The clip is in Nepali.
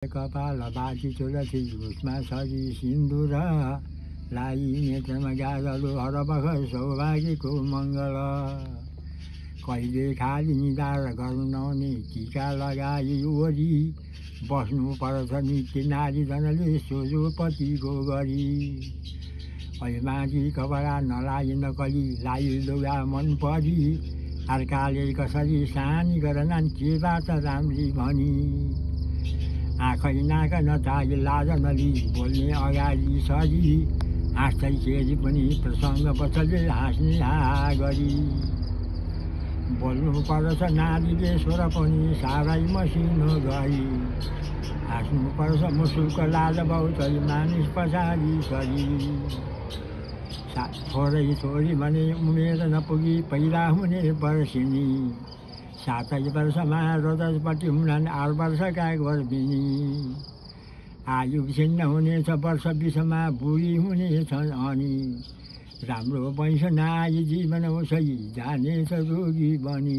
कपाल बाटी तुलसी घुसमा सरी सिन्दुर लाई नेत्रमा गाजलु हरबख सौभाग्यको मङ्गल कहिले खाली निधार गर्नु नहुने टिका लगाई ओरी बस्नु पर्छ नित्य नारी जनले सोझोपतिको गरी माथि कपडा नलाइ नकली लाइ लुगा मन परी अर्काले कसरी सानी गरेनन् के बात राम्री भनी आँखै नाक नचाहि लाज नली बोल्ने अगाडि सरी हाँस्दै फेरि पनि प्रसङ्ग बचले हाँस्ने गरी बोल्नु पर्छ नारीले स्वर पनि साह्रै मसिनो गरी हाँस्नु पर्छ मुसुक लाज बहुतै मानिस पछाडि सरी थोरै थोरी भने उमेर नपुगी पहिला हुने वर्षिनी 7 वर्षमा रोदसपट्टि हुनन् 8 वर्षका गर्भिणी आयु छिन्न हुनेछ वर्ष 20मा बुढी हुनेछन् अनि राम्रो वैंश नाई जीवन उसै जानेछ रोगी बनी।